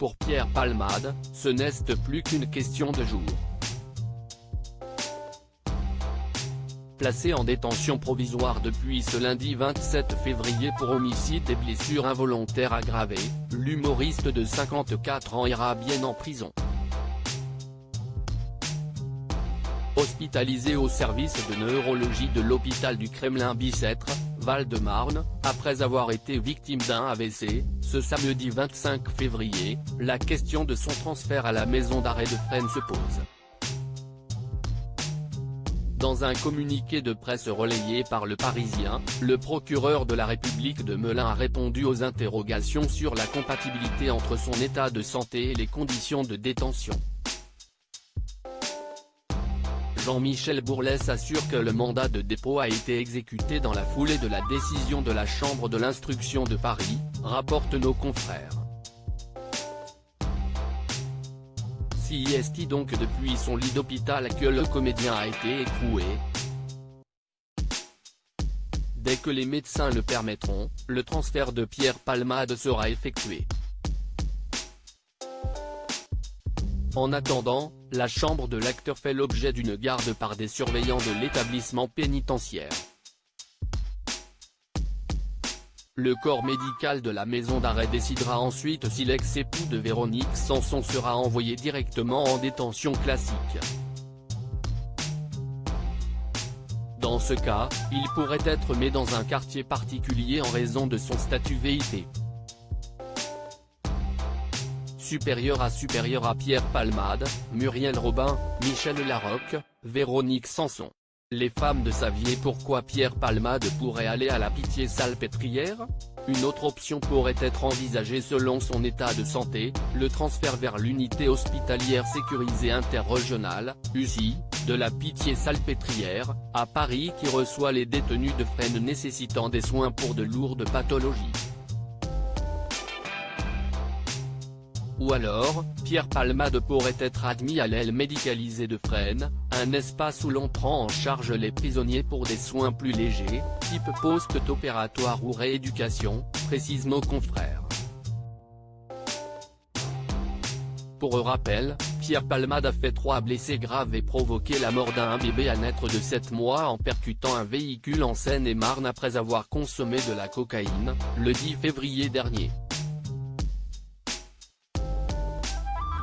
pour Pierre Palmade, ce n'est plus qu'une question de jours. Placé en détention provisoire depuis ce lundi 27 février pour homicide et blessures involontaires aggravées, l'humoriste de 54 ans ira bien en prison. Hospitalisé au service de neurologie de l'hôpital du Kremlin-Bicêtre, Val-de-Marne, après avoir été victime d'un AVC, ce samedi 25 février, la question de son transfert à la maison d'arrêt de Fresnes se pose. Dans un communiqué de presse relayé par Le Parisien, le procureur de la République de Melun a répondu aux interrogations sur la compatibilité entre son état de santé et les conditions de détention. Jean-Michel Bourlès assure que le mandat de dépôt a été exécuté dans la foulée de la décision de la Chambre de l'instruction de Paris, rapportent nos confrères. C'est donc depuis son lit d'hôpital que le comédien a été écroué. Dès que les médecins le permettront, le transfert de Pierre Palmade sera effectué. En attendant, la chambre de l'acteur fait l'objet d'une garde par des surveillants de l'établissement pénitentiaire. Le corps médical de la maison d'arrêt décidera ensuite si l'ex-époux de Véronique Sanson sera envoyé directement en détention classique. Dans ce cas, il pourrait être mis dans un quartier particulier en raison de son statut VIT. Supérieur à Pierre Palmade, Muriel Robin, Michel Larocque, Véronique Sanson. Les femmes de saviez pourquoi Pierre Palmade pourrait aller à la Pitié-Salpêtrière ? Une autre option pourrait être envisagée selon son état de santé, le transfert vers l'unité hospitalière sécurisée interrégionale, USI, de la Pitié-Salpêtrière, à Paris qui reçoit les détenus de Fresnes nécessitant des soins pour de lourdes pathologies. Ou alors, Pierre Palmade pourrait être admis à l'aile médicalisée de Fresnes, un espace où l'on prend en charge les prisonniers pour des soins plus légers, type post-opératoire ou rééducation, précise nos confrères. Pour rappel, Pierre Palmade a fait 3 blessés graves et provoqué la mort d'un bébé à naître de 7 mois en percutant un véhicule en Seine-et-Marne après avoir consommé de la cocaïne, le 10 février dernier.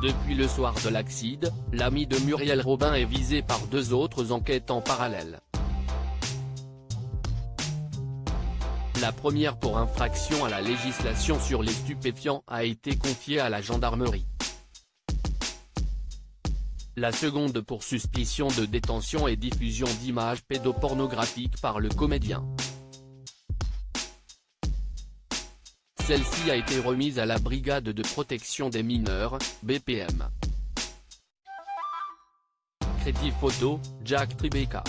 Depuis le soir de l'accident, l'ami de Muriel Robin est visé par 2 autres enquêtes en parallèle. La première pour infraction à la législation sur les stupéfiants a été confiée à la gendarmerie. La seconde pour suspicion de détention et diffusion d'images pédopornographiques par le comédien. Celle-ci a été remise à la Brigade de protection des mineurs, BPM. Crédit photo, Jack Tribeca.